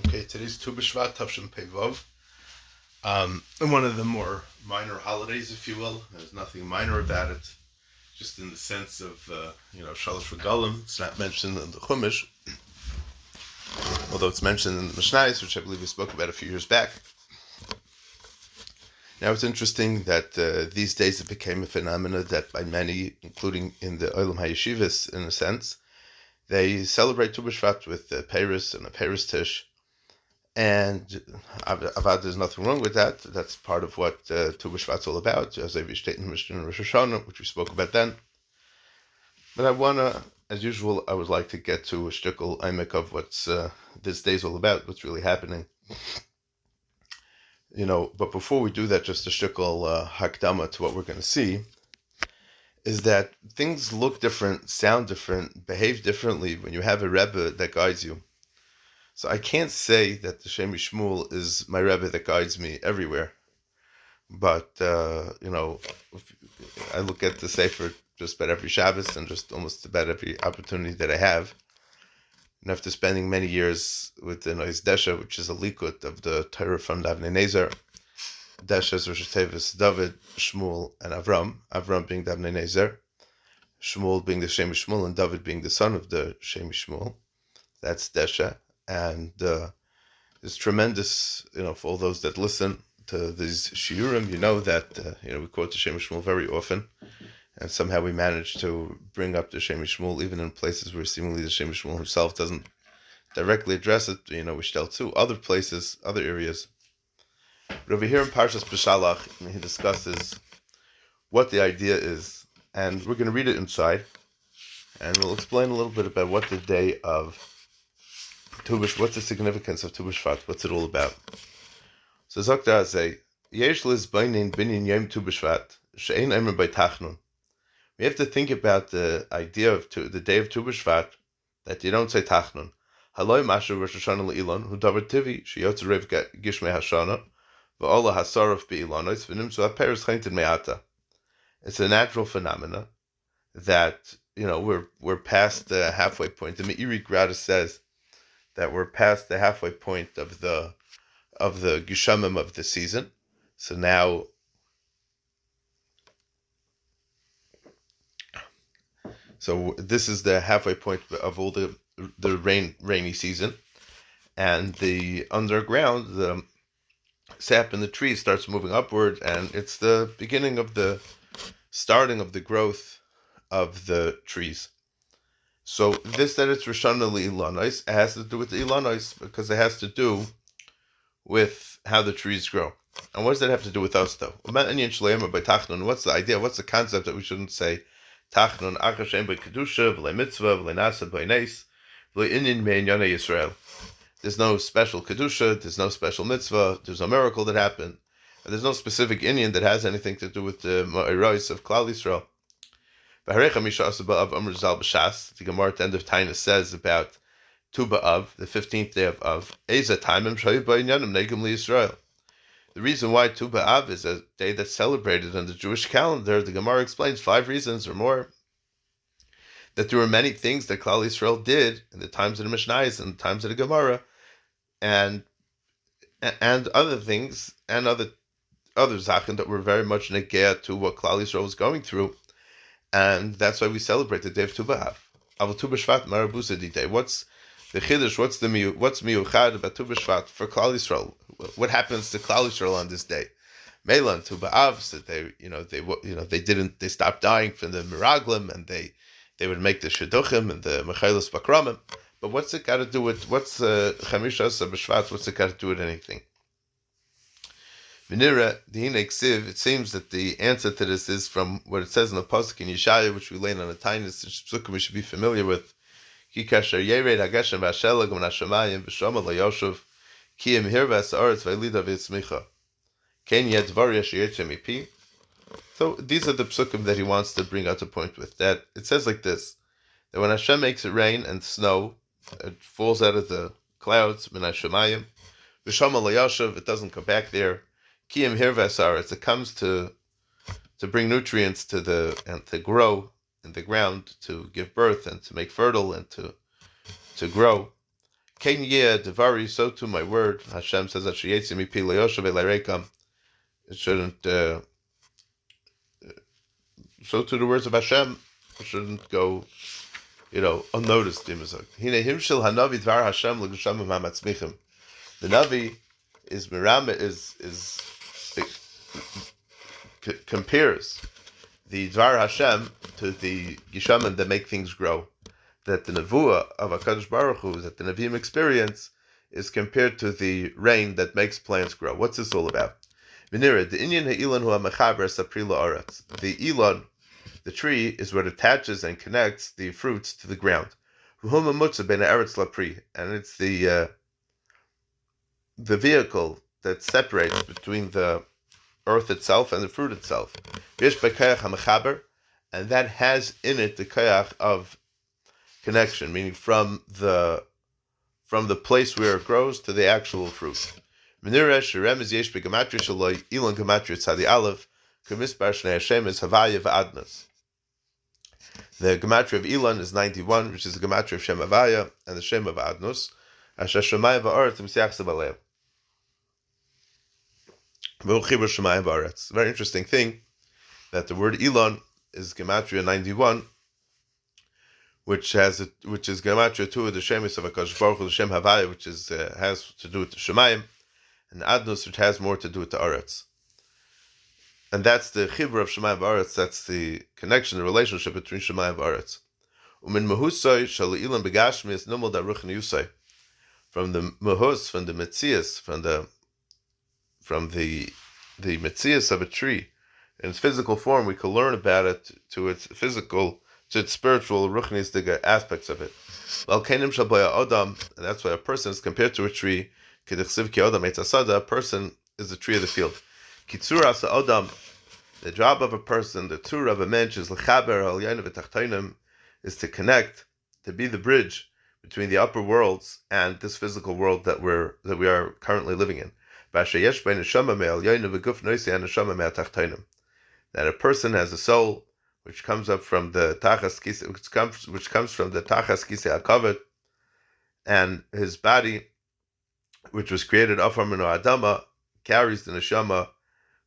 Okay, today's Tu B'Shvat Tavshin Pei Vav. One of the more minor holidays, if you will. There's nothing minor about it, just in the sense of, Shalosh Regalim. It's not mentioned in the Chumash, although it's mentioned in the Mishnayos, which I believe we spoke about a few years back. Now, it's interesting that these days it became a phenomenon that by many, including in the Olam HaYeshivas, in a sense, they celebrate Tu B'Shvat with a Paris and a Paris Tish. And Avad, there's nothing wrong with that. That's part of what Tu B'Shvat's all about, as I stated in Rosh Hashanah, which we spoke about then. But I wanna, as usual, I would like to get to a shtickle imek of what's this day's all about, what's really happening. But before we do that, just a shtickle hakdama to what we're going to see is that things look different, sound different, behave differently when you have a Rebbe that guides you. So I can't say that the Shem Shmuel is my Rebbe that guides me everywhere. But, I look at the Sefer just about every Shabbos and just almost about every opportunity that I have. And after spending many years with the Nois Desha, which is a likut of the Torah from Davnei Nezer, Desha's Rosh Tevis, David, Shmuel, and Avram. Avram being Davnei Nezer, Shmuel being the Shem Shmuel, and David being the son of the Shem Shmuel. That's Desha. And it's tremendous, for all those that listen to these shiurim, that, we quote the Shem Shmuel very often. And somehow we manage to bring up the Shem Shmuel, even in places where seemingly the Shem Shmuel himself doesn't directly address it. We tell to other places, other areas. But over here in Parshas B'Shalach, he discusses what the idea is. And we're going to read it inside. And we'll explain a little bit about what the day of what's the significance of Tu B'Shvat? What's it all about? So Zokta say, Yesh liz bainin binyan yom Tu B'Shvat, she'ein emer by Tachnun. We have to think about the idea of the day of Tu B'Shvat, that you don't say Tachnun. Haloi mashu Rosh Hashanah le'ilon, hu davar tivi, she'yotz rev gishmei hashana, v'ola hasarov be'ilonos, v'nimtzu ha'peres chayntin me'ata. It's a natural phenomena that, we're past the halfway point. The Meiri Grada says that we're past the halfway point of the Gishamim of the season. So now, this is the halfway point of all the rainy season, and the underground, the sap in the trees starts moving upward, and it's the beginning of the starting of the growth of the trees. So this that it's Rishana Le'ilanos, it has to do with the Ilanos, because it has to do with how the trees grow. And what does that have to do with us, though? What's the idea? What's the concept that we shouldn't say Tachnun Achashem by Kedusha, V'le Mitzvah, V'le Nasa by Nes, V'le Inyan Mein Yana Yisrael? There's no special Kedusha, there's no special Mitzvah, there's no miracle that happened, and there's no specific Inyan that has anything to do with the Ma'irayis of Klal Yisrael. The Gemara at the end of Taina says about Tu B'Av, the 15th day of Av, the reason why Tu B'Av is a day that's celebrated on the Jewish calendar, the Gemara explains 5 reasons or more, that there were many things that Klal Yisrael did in the times of the Mishnayos and the times of the Gemara, and other things, and other Zachen that were very much negea to what Klal Yisrael was going through. And that's why we celebrate the day of Tu B'Av. Aval Tu B'Shvat Marabusa Day. What's the chiddush? What's miyuchad about Tu B'Shvat for Klal Yisrael? What happens to Klal Yisrael on this day? Meilan Tu B'Av said they stopped dying from the miraglim, and they would make the shidduchim and the mechalos bakramim. But what's it got to do with Chamisha B'Shvat? What's it got to do with anything? It seems that the answer to this is from what it says in the pasuk in Yeshaya, which we learn on the Tainis, which we should be familiar with. Ki kasher yered hageshem v'ashelag v'nashamayim v'shama layoshuv ki im hirvas haaretz v'lida v'yitzmicha ken yet dvar yeshiyetze mipi. So these are the psukim that he wants to bring out a point with. That it says like this: that when Hashem makes it rain and snow, it falls out of the clouds v'nashamayim v'shama layoshuv, it doesn't come back there. Kiyim hirvas, it comes to bring nutrients and to grow in the ground, to give birth and to make fertile and to grow. Ken yeh devari, so to my word. Hashem says that sheyetzi mipi le'yoshev e'leirekam. It shouldn't. So to the words of Hashem, it shouldn't go, unnoticed. Hine himshel hanavi dvar Hashem l'geshamim hamatzmichim. The Navi is compares the Dvar Hashem to the Gishamim that make things grow. That the Nevuah of HaKadosh Baruch Hu, that the Nevi'im experience, is compared to the rain that makes plants grow. What's this all about? The Inyan ha'Ilan hu ha'mechaber sapri la'aretz. The Ilan, the tree, is what attaches and connects the fruits to the ground. V'hu mamutza ben ha'aretz lapri, and it's the vehicle that separates between the earth itself and the fruit itself. And that has in it the kayach of connection, meaning from the place where it grows to the actual fruit. The gematria of Ilan is 91, which is the gematria of Shem Havaya, and the Shem of Adnos. Very interesting thing that the word Elon is gematria 91, which is gematria 2 of the Shemis of HaKadosh Baruch Hu, the Shem Havaya, which has to do with the Shemayim, and Adnos, which has more to do with the Aretz. And that's the chibur of Shemayim Aretz. That's the connection, the relationship between Shemayim Aretz. Umin mahusay shal Elon begashmi is numel da ruchni yusay. From the mahus, from the metzias, from the metzias of a tree, in its physical form, we can learn about it to its spiritual ruchnistic aspects of it. And that's why a person is compared to a tree. A person is the tree of the field. The job of a person, the tzura of a mensch, is to connect, to be the bridge between the upper worlds and this physical world that we are currently living in. That a person has a soul which comes up from the tachas kisa, which comes from the tachas kisa hakavod, and his body, which was created afar mino adama, carries the neshama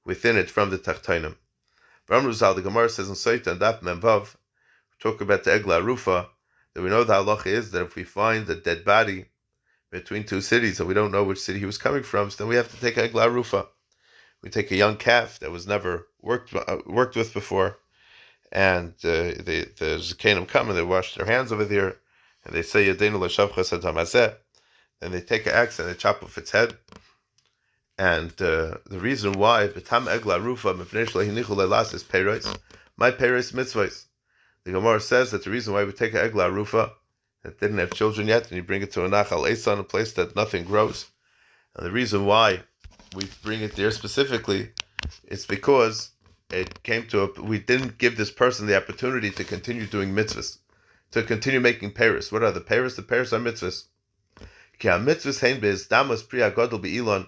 within it from the tachtonim. The Gemara says in Soita and Daf Memvav, we talk about the Egla Rufa, that we know the halacha is that if we find a dead body between two cities and we don't know which city he was coming from, so then we have to take Egla Rufa. We take a young calf that was never worked with before, and the Zakanim come and they wash their hands over there, and they say Yadeinu l'shavchas hadamazeh, and they take an axe and they chop off its head. And the reason why B'tam Egla Rufa Mepnei Shehinichu Leilas is Peiros, my Peiros mitzvahs. The Gemara says that the reason why we take an Egla Rufa that didn't have children yet, and you bring it to a Nachal Eisan, a place that nothing grows, and the reason why we bring it there specifically, it's because we didn't give this person the opportunity to continue doing mitzvahs, to continue making Peiros. What are the Peiros? The Peiros are mitzvahs. Ki ha-mitzvahs hein bez damas pri ha-godol be'ilon.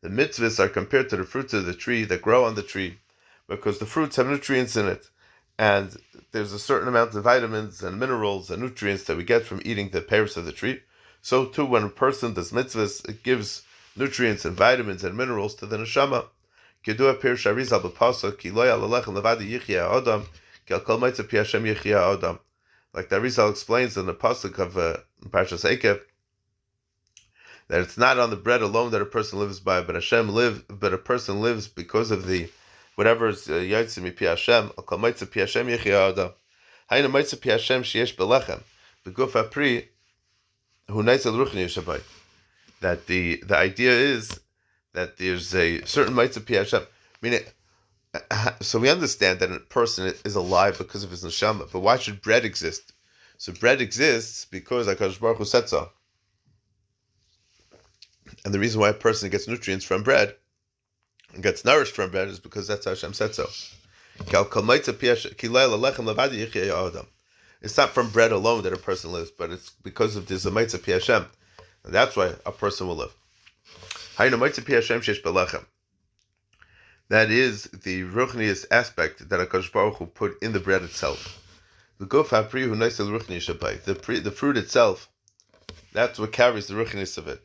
The mitzvahs are compared to the fruits of the tree that grow on the tree, because the fruits have nutrients in it, and there's a certain amount of vitamins and minerals and nutrients that we get from eating the pears of the tree. So too, when a person does mitzvahs, it gives nutrients and vitamins and minerals to the neshama. Like the Arizal explains in the pasuk of Parshas Eikev, that it's not on the bread alone that a person lives by, but a person lives because of the whatever is Yaitzi mi pi Hashem. Al kol maitze pi Hashem yechia adam. Hayna maitze pi Hashem sheyesh belechem. V'guf hapri hu naitzel ruchni yishabai. That the idea is that there's a certain maitze pi Hashem. Meaning, so we understand that a person is alive because of his neshama. But why should bread exist? So bread exists because HaKadosh Baruch Hu said so. And the reason why a person gets nutrients from bread and gets nourished from bread is because that's how Hashem said so. It's not from bread alone that a person lives, but it's because of this Maitza Pi Hashem. And that's why a person will live. That is the ruchnius aspect that HaKadosh Baruch Hu put in the bread itself. The fruit itself, that's what carries the ruchnis of it.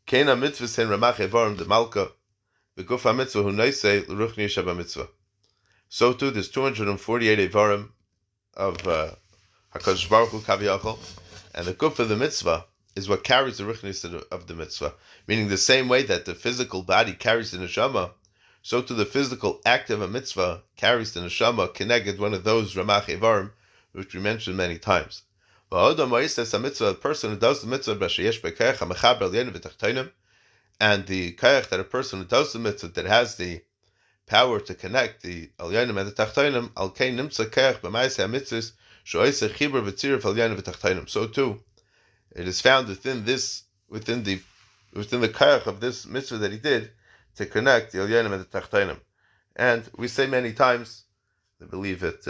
Kena mitzvah sen ramach evarim de malka, v'guf ha-mitzvah hu noisei l'ruchni sheba-mitzvah. So too, there's 248 evarim of HaKadosh Baruch Hu Kaviyachol, and the guf of the mitzvah is what carries the ruchnis of the mitzvah. Meaning the same way that the physical body carries the neshama, so too the physical act of a mitzvah carries the neshama, keneged one of those ramach evarim, which we mentioned many times. A person who does the mitzvah, and the kayach that a person who does the mitzvah that has the power to connect the alyanim and the tachtonim, al kein nimtza kayach b'maaseh mitzvahs sho'oiseh chibur v'tziruf alyanim v'tachtonim. So too, it is found within the kayach of this mitzvah that he did to connect the alyanim and the tachtonim. And we say many times, I believe it.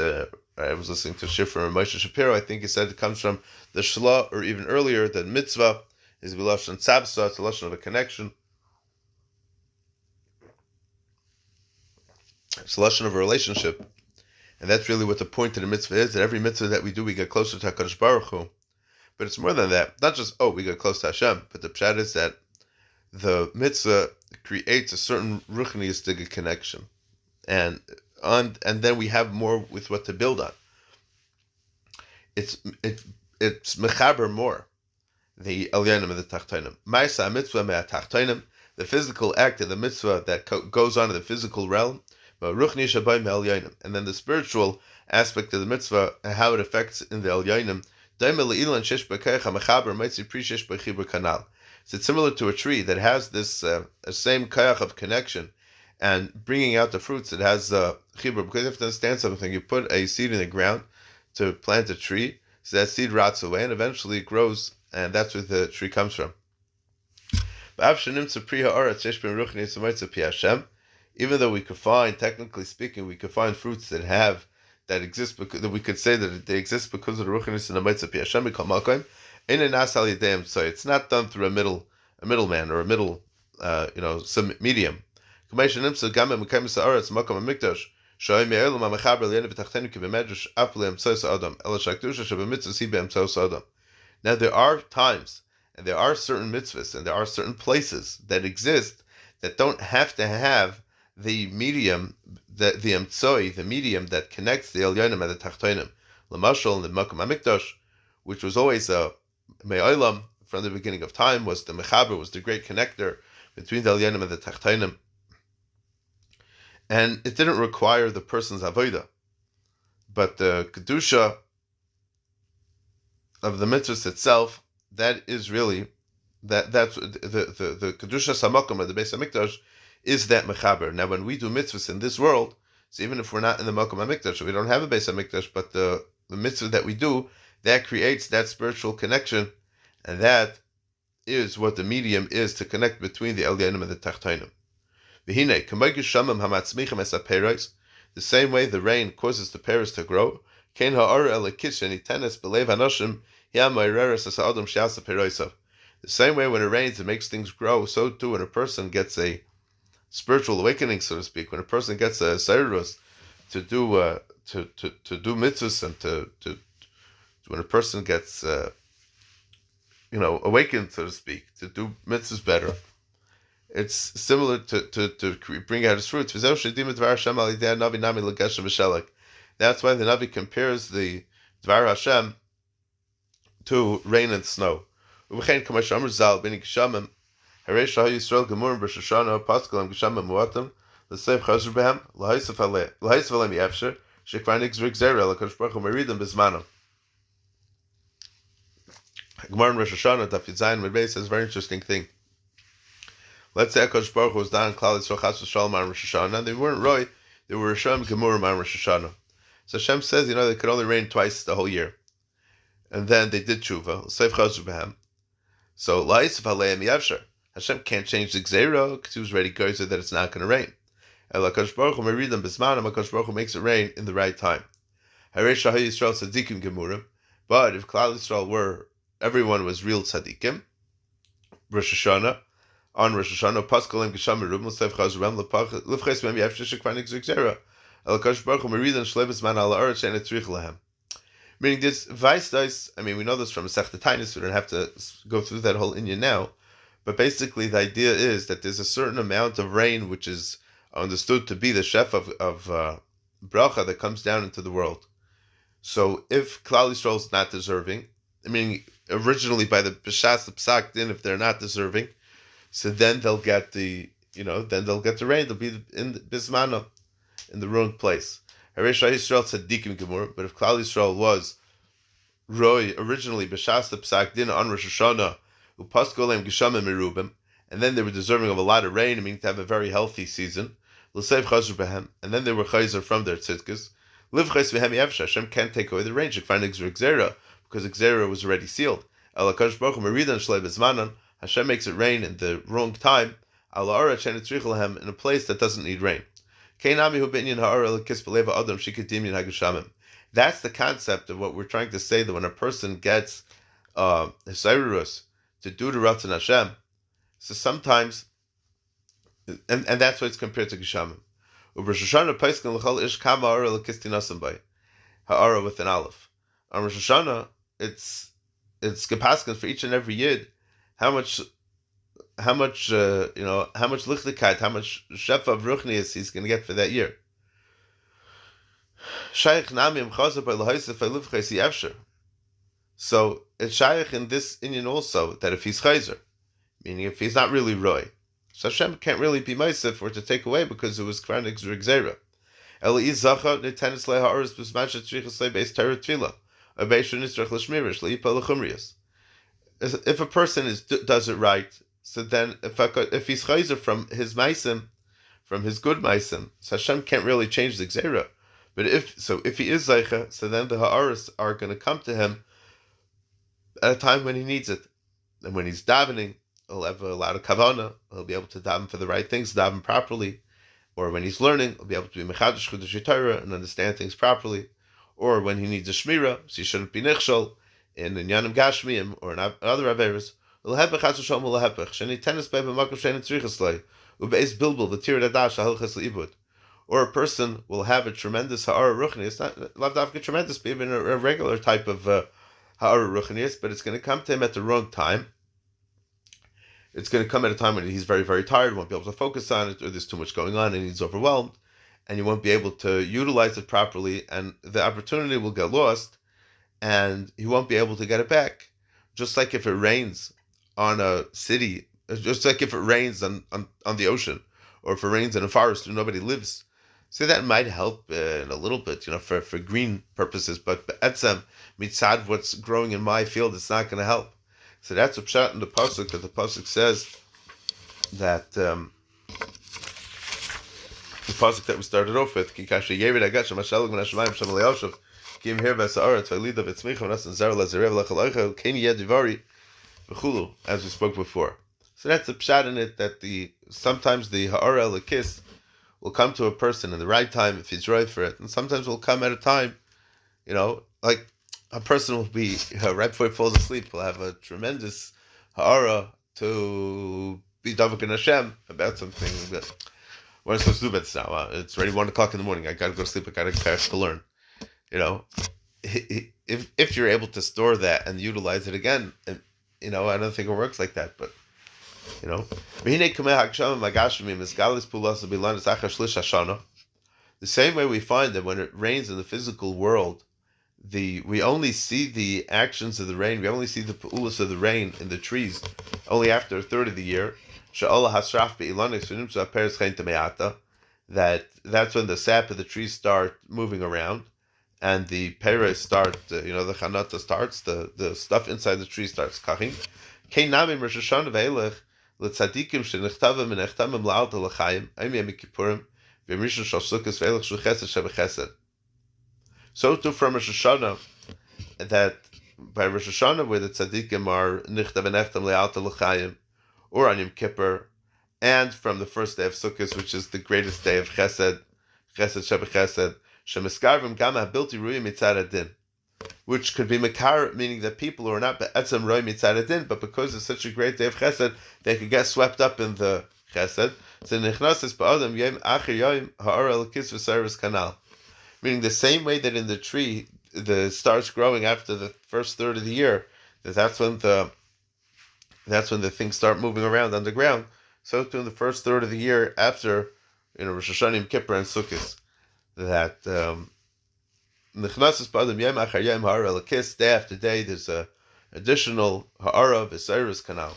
I was listening to Shir from Moshe Shapiro. I think he said it comes from the Shla, or even earlier, that mitzvah is b'lashon tzavsa. It's a lashon of a connection. It's a lashon of a relationship, and that's really what the point of the mitzvah is. That every mitzvah that we do, we get closer to HaKadosh Baruch Hu. But it's more than that. Not just we get close to Hashem, but the pshat is that the mitzvah creates a certain ruchniistic connection, and then we have more with what to build on. It's mechaber more the alyanim and the tachtonim. Ma'aseh mitzvah me'atachtonim, the physical act of the mitzvah that goes on in the physical realm, ruchni shabai me'alyanim, and then the spiritual aspect of the mitzvah and how it affects in the alyanim. So it's similar to a tree that has this same kayach of connection and bringing out the fruits. It has chibur, because you have to understand something. You put a seed in the ground to plant a tree, so that seed rots away, and eventually it grows, and that's where the tree comes from. Even though we could find, technically speaking, we could find fruits that exist, because that we could say that they exist because of the ruchnis and the mitzvah pi Hashem. So it's not done through a middleman or a middle, some medium. But now there are times, and there are certain mitzvahs, and there are certain places that exist that don't have to have the medium, the emtsoi, the medium that connects the elyonim and the tachtonim. Lamashal in the Makom HaMikdash, which was always a me'olam from the beginning of time, was the mechaber, was the great connector between the elyonim and the tachtonim. And it didn't require the person's avodah, but the kedusha of the mitzvahs itself, that is really that's the kedusha samakom of the Beis Hamikdash is that mechaber. Now, when we do mitzvahs in this world, so even if we're not in the Makom HaMikdash, we don't have a Beis Hamikdash, but the mitzvah that we do, that creates that spiritual connection, and that is what the medium is to connect between the elyanim and the tachtonim. The same way the rain causes the pears to grow, the same way when it rains, it makes things grow. So too, when a person gets a spiritual awakening, so to speak, when a person gets a sairus to do mitzvahs, and to when a person gets awakened, so to speak, to do mitzvahs better, it's similar to bring out his fruits. That's why the Navi compares the Dvar Hashem to rain and snow. Gemara in Rosh Hashanah, Daf Yud Medbeis, says a very interesting thing. Let's say HaKadosh Baruch Hu was down in Klal Yisrael Chas v'Shalom on Rosh Hashanah, and they weren't roy, they were Rishon Gemurim on Rosh Hashanah. So Hashem says, they could only rain twice the whole year. And then they did tshuva, L'seif Chazru B'hem. So La'isif Aleim Yavshar. Hashem can't change the Gzeira, because he was ready to that it's not going to rain. And HaKadosh Baruch Hu Meridam B'zmanam, HaKadosh Baruch Hu makes it rain in the right time. Harei Shahai Yisrael Tzadikim Gemurim. But if Klal Yisrael everyone was real tzaddikim, Rosh Hashanah, on Rosh Hashanah, Paskalim Gesham Merubim, L'seif Chazurem, L'fches Mem Yavshar Shekvar Nigzur Gzeira. HaKadosh Baruch Hu Meridan Shlevis Man Ala Aretz She'en Etzrich Lahem. Meaning this Weisdeis, I mean, we know this from Masechta Tainus, we don't have to go through that whole inyan now, but basically the idea is that there's a certain amount of rain which is understood to be the chef of bracha that comes down into the world. So if Klal Yisrael is not deserving, I mean, originally by the B'shas, the Psak Din, if they're not deserving, so then they'll get the, then they'll get the rain, they'll be in Bismana, in the wrong place. Haresha Yisrael tzaddikim gemur, but if Klal Yisrael was Roy originally B'shas the Psak Din on Rosh Hashanah, upaskol geshamim merubim, and then they were deserving of a lot of rain, meaning to have a very healthy season. L'seif chazur behem, and then they were chayzer from their tzidkas. Liv chays v'hem yevsha. Hashem can't take away the rain. Shekvar nigzer gzera, because gzera was already sealed. El hakadosh baruch hu meridan shlei b'zmanan. Hashem makes it rain in the wrong time. Al ha'ara she'en tzrich lahem, in a place that doesn't need rain. That's the concept of what we're trying to say, that when a person gets Hisayrus to do the Ratzon Hashem, so sometimes, and that's why it's compared to Geshamim. Ha'ara with an aleph. On Rosh Hashanah, it's gepasken for each and every yid how much lichtigkeit, how much shefa of ruchnius he's going to get for that year. So it's shaykh in this inyan also, that if he's chayzer, meaning if he's not really roy, so Hashem can't really be meisef or to take away, because it was kranik zrigzera. If a person does it right, so then if he's chayzer from his meisim, from his good meisim, so Hashem can't really change the gzeira. But if he is zeicha, so then the ha'aras are going to come to him at a time when he needs it, and when he's davening, he'll have a lot of kavanah. He'll be able to daven for the right things, daven properly. Or when he's learning, he'll be able to be mechadish chudash Torah and understand things properly. Or when he needs a shmira, so he shouldn't be nichshol in inyanim gashmiyim or in other averos. Or a person will have a tremendous ha'ara ruchnius, not lavdavka tremendous, but even a regular type of ha'ara ruchnius, but it's going to come to him at the wrong time. It's going to come at a time when he's very, very tired, won't be able to focus on it, or there's too much going on and he's overwhelmed, and you won't be able to utilize it properly, and the opportunity will get lost, and he won't be able to get it back. Just like if it rains on a city, just like if it rains on the ocean, or if it rains in a forest where nobody lives. So that might help in a little bit, for green purposes, but etzem, mitzad, what's growing in my field, it's not going to help. So that's a pshat in the pasuk, that the pasuk says that the pasuk that we started off with, Kikasha Yevid Agat Shemashalug Min Hashemayim Shem Le'Yoshev Kim Her V'Sa'aretz V'Lida V'Tzmicha V'Nasan Zera L'Zerev L'Chaloicha Keni Yed Divari V'Chulu, as we spoke before. So that's a pshat in it, that sometimes the Ha'ara L'Kis will come to a person in the right time if he's right for it, and sometimes will come at a time, like a person will be right before he falls asleep, will have a tremendous ha'ara to be davuk in Hashem about something. What am I supposed to do about this now? It's already 1 o'clock in the morning. I got to go to sleep. I got to learn. If you're able to store that and utilize it again, and I don't think it works like that, but the same way we find that when it rains in the physical world, we only see the actions of the rain, we only see the pa'ulas of the rain in the trees only after a third of the year. That's when the sap of the trees start moving around, and the peres start, the chanata starts, the stuff inside the tree starts cutting. So too from Rosh Hashanah, that by Rosh Hashanah, where the tzaddikim are nichtav and echtam le'alta l'chayim, or on Yom Kippur, and from the first day of Sukkot, which is the greatest day of Chesed Shebechesed, shemiskarvim gama bilti ruyim mitzad adin, which could be makar, meaning that people who are not be'etzem roy mitzad adin, but because it's such a great day of Chesed, they could get swept up in the Chesed. So nichnasis ba'adam yom acher yom ha'ara l'kis v'servis kanal. Meaning the same way that in the tree, starts growing after the first third of the year, that's when the things start moving around on the ground. So too in the first third of the year after Rosh Hashanah, Yom Kippur, and Sukkot, that Nechnasis B'Adam Yom Achar Yom Ha'ara L'Kis, day after day, there's a additional Ha'ara V'Seiris Canal.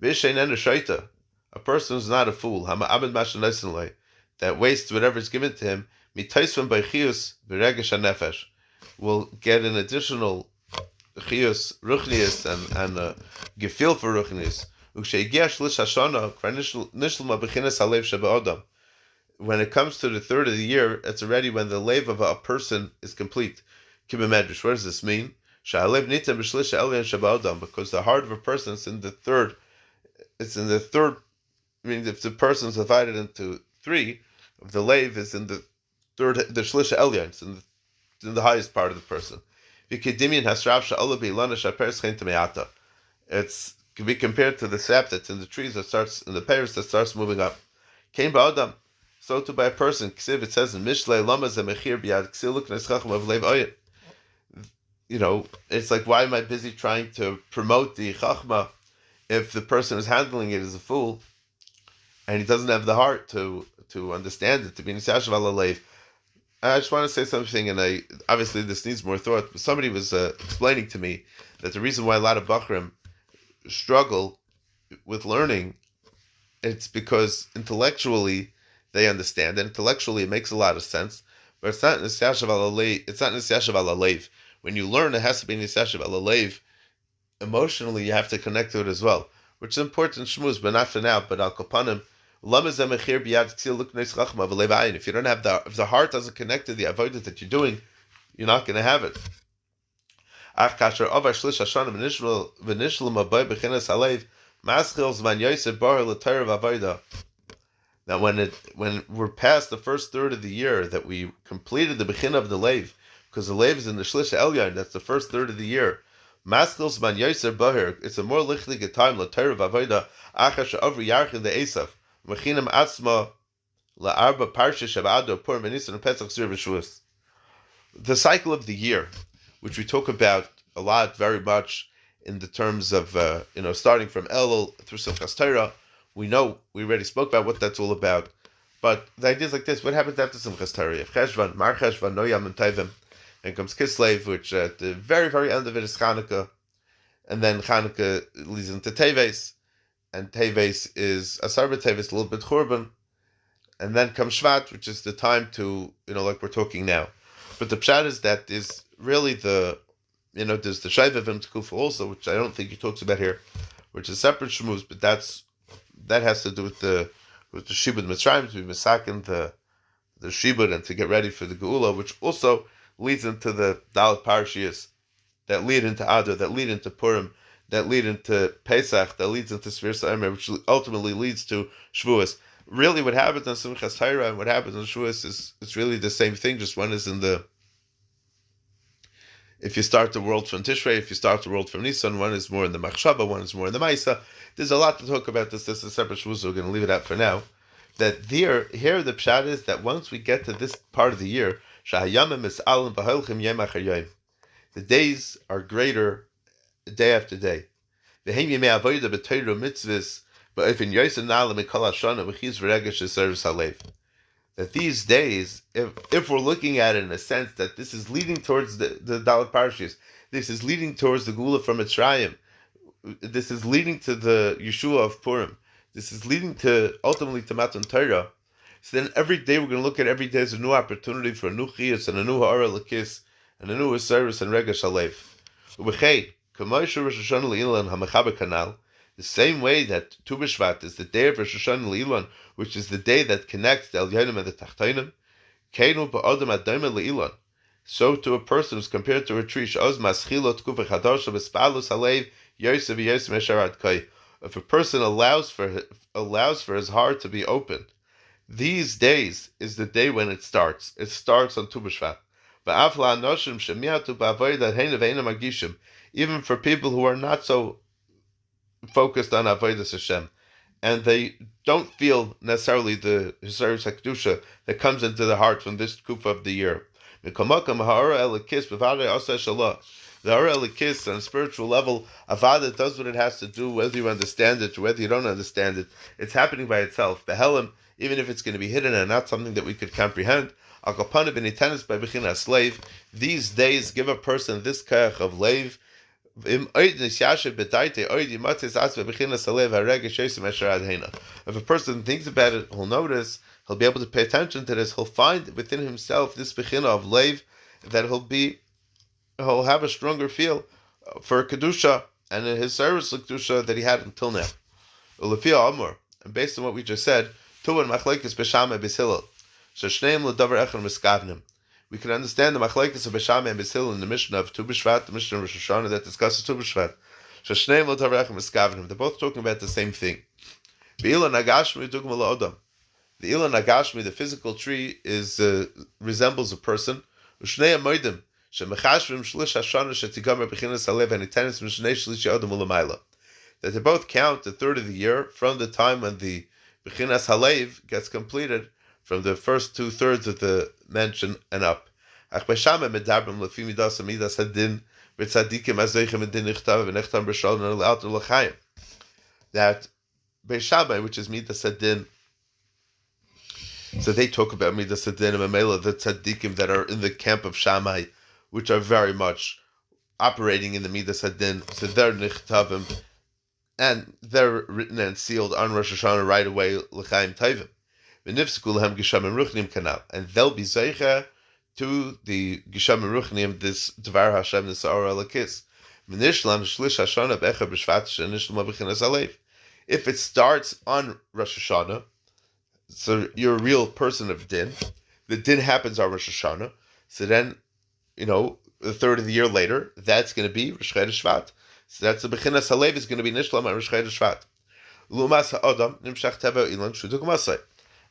V'Shein En Shaita, a person who's not a fool, Hama'abed Mashanaisin that wastes whatever is given to him, Mitaisvan B'Chius V'Regesh HaNefesh, will get an additional Chius Ruchnius and Gefil for Ruchnius. When it comes to the third of the year, it's already when the lave of a person is complete. Kibimedrash, what does this mean? Because the heart of a person is in the third. It's in the third. I mean, if the person is divided into three, the lave is in the third. The shlisha elyon, it's in the highest part of the person. It's can be compared to the sap that's in the trees that starts in the pears that starts moving up. Came by Adam, so too by a person. It says in Mishlei Lama Zemechir Biad Ksiluk Neschachim of Lev Oyin. It's like, why am I busy trying to promote the chachma if the person who's handling it is a fool and he doesn't have the heart to understand it, to be nisashav ala leiv? I just want to say something, and obviously this needs more thought, but somebody was explaining to me that the reason why a lot of Bachrim struggle with learning, it's because intellectually they understand, and intellectually it makes a lot of sense, but it's not nisashav ala leiv. It's not nisashav ala leiv. When you learn, it has to be nisashav ala leiv. Emotionally, you have to connect to it as well, which is important shmuz, but not for now. But al kapanim. If you don't have if the heart doesn't connect to the avodah that you're doing, you're not going to have it. Now, when we're past the first third of the year, that we completed the bechin of the leiv, because the leiv is in the shlisha elyon, that's the first third of the year. It's a more lichtige time l'Torah v'avodah achar she'avri yarchid le'esav. The cycle of the year, which we talk about a lot, very much in the terms of starting from Elul through Simchas Torah. We already spoke about what that's all about. But the idea is like this: what happens after Simchas Torah? If Cheshvan, Mar Cheshvan, No Yom Tovim, and comes Kislev, which at the very, very end of it is Chanukah, and then Chanukah leads into Teves. And Teves is Asar B'Teves, a little bit Churban, and then comes Shvat, which is the time to, like we're talking now. But the pshat is that is really there's the Shaivavim Tekufa also, which I don't think he talks about here, which is separate shmuz, but that has to do with the Shibud Mitzrayim, to be Misakin the Shibud and to get ready for the Geula, which also leads into the Dalet Parashiyas that lead into Adar, that lead into Purim, that lead into Pesach, that leads into Sfiras HaOmer, which ultimately leads to Shavuos. Really, what happens in Simchas Torah and what happens in Shavuos it's really the same thing. Just one is if you start the world from Tishrei, if you start the world from Nisan, one is more in the Machshava, one is more in the Maisa. There's a lot to talk about this. This is a separate Shavuos, so we're going to leave it out for now. That here the pshat is that once we get to this part of the year, Shahayamim Mis'alim B'Holchim Yom Achar Yom, the days are greater day after day. That these days, if we're looking at it in a sense that this is leading towards the Dalet Parashiyos, this is leading towards the Gula from Mitzrayim, this is leading to the Yeshua of Purim, this is leading to ultimately to Matan Torah. So then every day we're going to look at every day as a new opportunity for a new Chiyas and a new Ha'ara L'Kis and a new service and Regesh Halev. The same way that Tu B'Shvat is the day of Rosh Hashanah Le'ilan, which is the day that connects the Elyonim and the Tachtonim, Keinu Ba'odam Adayim Le'ilan. So to a person who's compared to a tree, Sh'oz Maschilo T'kufa Chadosha V'Spalus Halev Yosef Yosef Mesharat Kai. If a person allows for his heart to be open, these days is the day when it starts. It starts on Tu B'Shvat. Even for people who are not so focused on Avodas Hashem, and they don't feel necessarily the Hisaris HaKdusha that comes into the heart from this kufa of the year. Mikomakam ha'ara elikis b'vadei asa shalah. The ha'ara elikis on a spiritual level, avada does what it has to do, whether you understand it or whether you don't understand it. It's happening by itself. Behelim, even if it's going to be hidden and not something that we could comprehend. Akapana b'nitenis by b'china slave. These days give a person this kach of lave. If a person thinks about it, he'll notice, he'll be able to pay attention to this, he'll find within himself this bechina of lave, that he'll have a stronger feel for kedusha and in his service of kedusha that he had until now. And based on what we just said, we can understand the machlekes of Beshama and Besil in the Mishnah of Tu B'Shvat, the Mishnah of Rosh Hashanah that discusses Tu B'Shvat. They're both talking about the same thing. The Ilan Nagashmi, the physical tree, resembles a person. That they both count the third of the year from the time when the Bechinas Halev gets completed, from the first 2/3 of the mention and up. That Beishamai, which is Midas Hadin, so they talk about Midas Hadin and Mamela, the tzaddikim that are in the camp of Shammai, which are very much operating in the Midas Hadin, so they're Nichtavim, and they're written and sealed on Rosh Hashanah right away, L'chaim Taivim. And they'll be zeicha to the Gisham Ruchnim, this Dvar Hashem, this Sa'ar Alakis. If it starts on Rosh Hashanah, so you're a real person of din. The din happens on Rosh Hashanah. So then, the third of the year later, that's going to be Rosh Chodesh Shvat. So that's the Bechinas Halev is going to be Nishlam on Rosh Chodesh Shvat. Lumas ha'adam nimshach teva ilan shuduk masay.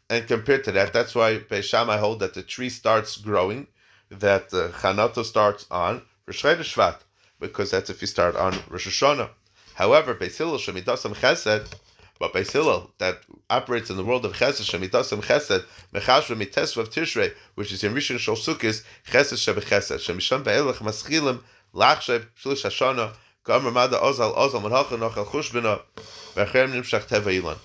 And compared to that, that's why Beis Shammai hold that the tree starts growing, that the Chanato starts on Rosh Chodesh Shvat, because that's if you start on Rosh Hashanah. However, Beis Hillel Shemidasam Chesed, but Beis Hillel that operates in the world of Chesed, Shemidasam Chesed, Mechashva Mitesvav Tishrei, which is in Rishon Shol Sukkis, Chesed Shebe Chesed, Shemisham Be'elech Maschilim, Lachshev Shlish Hashanah, Gomer Mada Ozal Manhacha Nochel Chushbina, V'Achem Nimshach Teva Ilan.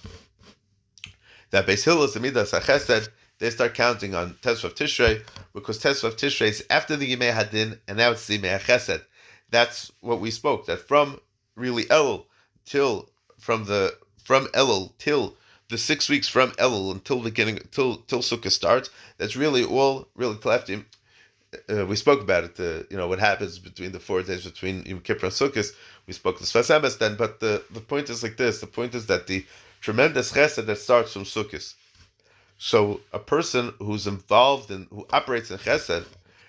That Beis Hillel is the Midas HaChesed, they start counting on Tesvav Tishrei, because Tesvav Tishrei is after the Yimei Hadin, and now it's the Yimei HaChesed. That's what we spoke, that from really Elul till from Elul till the 6 weeks from Elul until till Sukkot starts. That's really all really Kleftim. We spoke about it. What happens between the 4 days between Yom Kippur and Sukkot. We spoke to Sfas Emes then, but the point is like this. The point is that the tremendous chesed that starts from Sukkot. So a person who's involved who operates in chesed,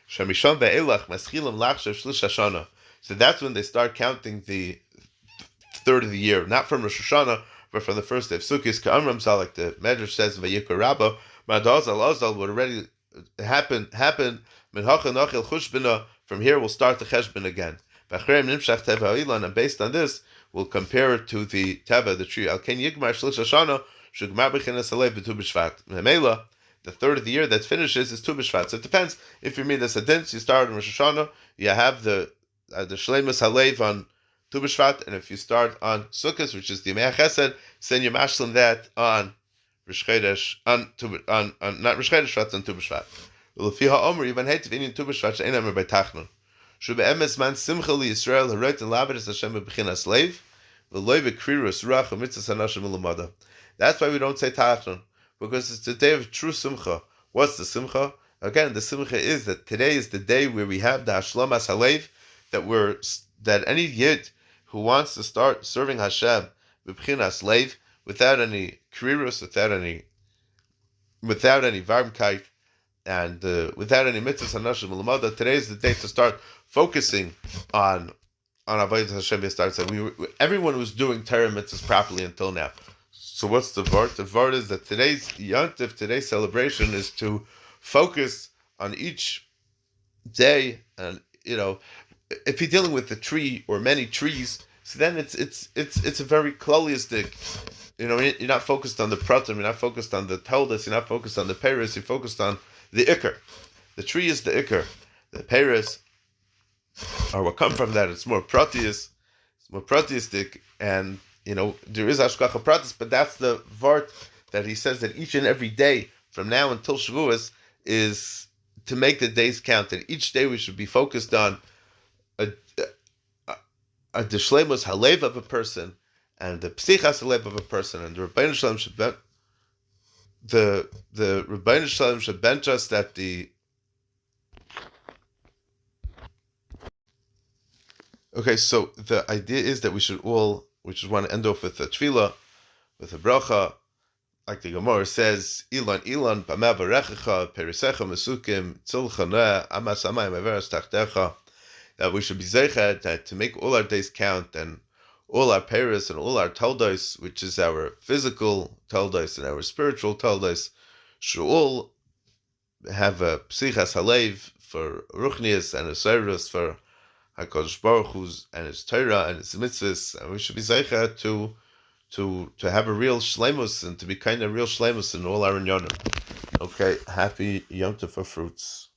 Shemishon ve'elach maschilim lachshav shlish hashana. So that's when they start counting the third of the year, not from Rosh Hashanah, but from the first day of Sukkot. Ka'amram Zal, like the Medrash says in Vayikra Rabbah, Ma'adazal would already happen. Minhacha Nachil Chushbina. From here, we'll start the Cheshbin again. V'achreim Nimshach Teva Ilan, and based on this, we'll compare it to the Teva, the tree. Al Ken Yigmar Shlish Hashanah Shugmar B'chinas Alev B'Tu B'Shvat. Memela, the third of the year that finishes is Tu B'Shvat. So it depends. If you mean the Sadins, you start in Rosh Hashanah, you have the Shleimus Halev on Tu B'Shvat, and if you start on Sukkot, which is the Yimei HaChesed, then you mashlim that on Rosh Chodesh, not Rosh Chodesh Shvat, on Tu B'Shvat. L'fi ha'omer, even hated in Tu B'Shvat, she'ein amer by Tachnun. Shu be'emes man simcha li Yisrael, ha'roit and lavedes Hashem b'chinas leiv, v'loi v'krirus ruach ha'mitzvahs ha'nashim u'lamada. That's why we don't say Tachnun, because it's the day of true simcha. What's the simcha? Again, the simcha is that today is the day where we have the Hashlamas Halev, that any Yid who wants to start serving Hashem b'chinas leiv, without any krirus, without any varmkeit, and without any mitzvahs hanashim l'mada, today is the day to start focusing on avodas Hashem Yistar. Everyone was doing Torah mitzvahs properly until now. So what's the vart? The vart is that today's Yontif, today's celebration, is to focus on each day, and if you're dealing with a tree or many trees, so then it's a very kloliistic. You're not focused on the pratim, you're not focused on the toldos, you're not focused on the peris, you're focused on the ikar. the tree is the ikar. The pears are what come from that. It's more proteistic, and there is hashgacha pratis, but that's the vart that he says that each and every day from now until Shavuos is to make the days count, and each day we should be focused on a deshlemus halev of a person, and the psichas halev of a person, and the Rebbeinu Shalom should bench us that the. Okay, so the idea is that we just want to end off with a tefillah, with a bracha, like the Gemara says, Ilan, Bama Varechecha, Perisecha, Mesukim, Tzilchaneh, Amas Amayim, Averas Tachtecha, that we should be zeichet, that to make all our days count, and all our peris and all our taldos, which is our physical taldos and our spiritual taldos, should all have a psichas halev for ruchnias and a seirus for HaKadosh Baruch Hu's and his Torah and his mitzvahs, and we should be zeichet to have a real shleimus and to be kind of real shleimus in all our inyanim. Okay, happy Yom Tov for fruits.